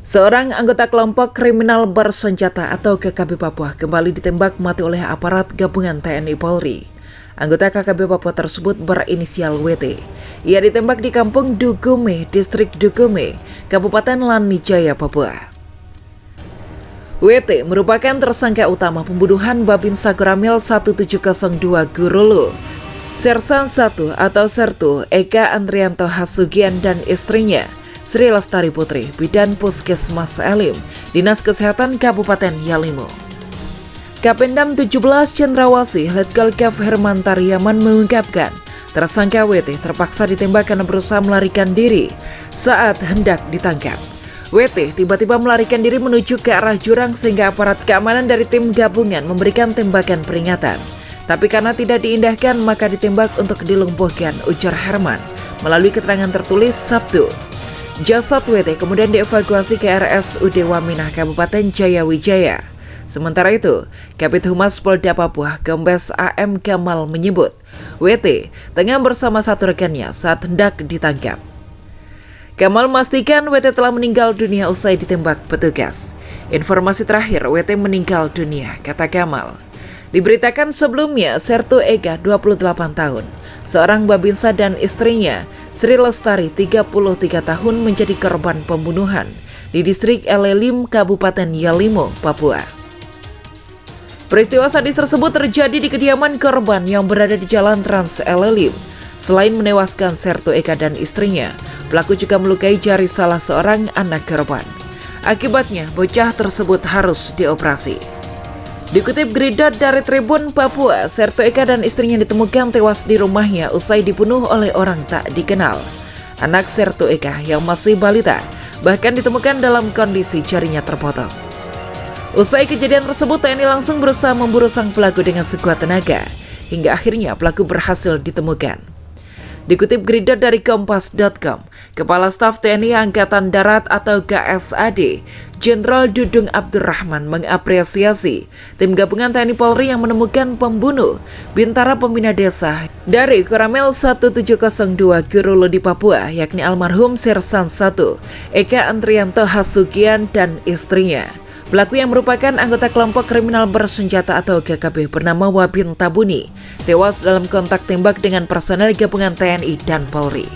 Seorang anggota kelompok kriminal bersenjata atau KKB Papua kembali ditembak mati oleh aparat gabungan TNI Polri. Anggota KKB Papua tersebut berinisial WT. Ia ditembak di kampung Dukume, distrik Dukume, Kabupaten Lanijaya, Papua. WT merupakan tersangka utama pembunuhan Babinsa Koramil 1702 Gurulu, Sersan 1 atau Sertu Eka Andrianto Hasugian dan istrinya Sri Lestari Putri, Bidan Puskesmas Elim, Dinas Kesehatan Kabupaten Yalimo. Kapendam 17 Cendrawasih Letkol Kav Herman Tariaman mengungkapkan, tersangka WT terpaksa ditembak karena berusaha melarikan diri saat hendak ditangkap. WT tiba-tiba melarikan diri menuju ke arah jurang sehingga aparat keamanan dari tim gabungan memberikan tembakan peringatan. Tapi karena tidak diindahkan maka ditembak untuk dilumpuhkan, ujar Herman melalui keterangan tertulis Sabtu. Jasad WT kemudian dievakuasi ke RSUD Waminah Kabupaten Jayawijaya. Sementara itu, Kabid Humas Polda Papua Kombes AM Kamal menyebut WT tengah bersama satu rekannya saat hendak ditangkap. Kamal memastikan WT telah meninggal dunia usai ditembak petugas. Informasi terakhir, WT meninggal dunia, kata Kamal. Diberitakan sebelumnya, Sertu Ega 28 tahun, seorang Babinsa dan istrinya Sri Lestari 33 tahun menjadi korban pembunuhan di distrik Elelim, Kabupaten Yalimo, Papua. Peristiwa sadis tersebut terjadi di kediaman korban yang berada di Jalan Trans Elelim. Selain menewaskan Sertu Eka dan istrinya, pelaku juga melukai jari salah seorang anak korban. Akibatnya, bocah tersebut harus dioperasi. Dikutip Gridot dari Tribun Papua, Sertu Eka dan istrinya ditemukan tewas di rumahnya usai dibunuh oleh orang tak dikenal. Anak Sertu Eka yang masih balita bahkan ditemukan dalam kondisi jarinya terpotong. Usai kejadian tersebut, TNI langsung berusaha memburu sang pelaku dengan sekuat tenaga, hingga akhirnya pelaku berhasil ditemukan. Dikutip Gridot dari Kompas.com, Kepala Staf TNI Angkatan Darat atau KSAD, Jenderal Dudung Abdurrahman mengapresiasi tim gabungan TNI Polri yang menemukan pembunuh Bintara Pembina Desa dari Koramil 1702 Gurulu di Papua, yakni almarhum Sersan 1 Eka Andrianto Hasugian dan istrinya. Pelaku yang merupakan anggota kelompok kriminal bersenjata atau KKB bernama Wabin Tabuni tewas dalam kontak tembak dengan personel gabungan TNI dan Polri.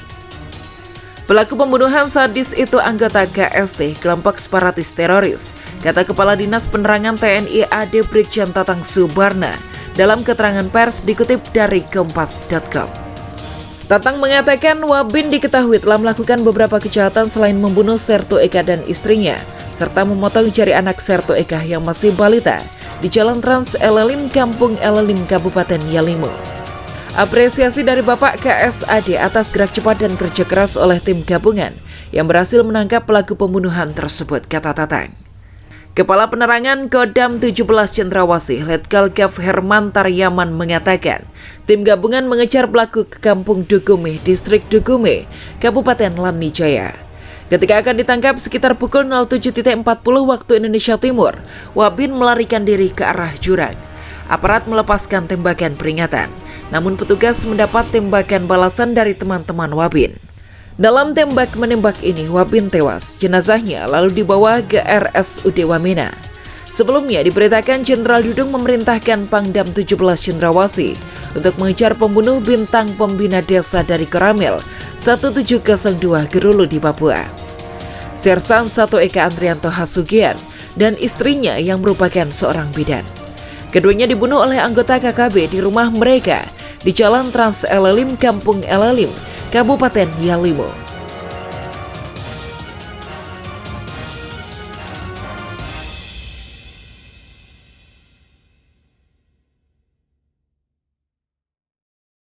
Pelaku pembunuhan sadis itu anggota KST, kelompok separatis teroris, kata Kepala Dinas Penerangan TNI AD Brigjen Tatang Subarna dalam keterangan pers dikutip dari Kompas.com. Tatang mengatakan Wabin diketahui telah melakukan beberapa kejahatan selain membunuh Sertu Eka dan istrinya, serta memotong jari anak Sertu Eka yang masih balita di Jalan Trans Elelim, Kampung Elelim, Kabupaten Yalimo. Apresiasi dari Bapak KSAD atas gerak cepat dan kerja keras oleh tim gabungan yang berhasil menangkap pelaku pembunuhan tersebut, kata Tatang. Kepala Penerangan Kodam 17 Cendrawasih Letkol Kav Herman Tariaman mengatakan tim gabungan mengejar pelaku ke Kampung Dukume, distrik Dukume, Kabupaten Lanijaya. Ketika akan ditangkap sekitar pukul 07.40 waktu Indonesia Timur, Wabin melarikan diri ke arah jurang. Aparat melepaskan tembakan peringatan, namun petugas mendapat tembakan balasan dari teman-teman Wabin. Dalam tembak-menembak ini, Wabin tewas. Jenazahnya lalu dibawa ke RSUD Waminah. Sebelumnya diberitakan Jenderal Dudung memerintahkan Pangdam 17 Cendrawasih untuk mengejar pembunuh bintang pembina desa dari Koramil 1702 Gurulu di Papua. Sersan 1 Eka Andrianto Hasugian dan istrinya yang merupakan seorang bidan. Keduanya dibunuh oleh anggota KKB di rumah mereka di Jalan Trans Elelim, Kampung Elelim, Kabupaten Yalimo.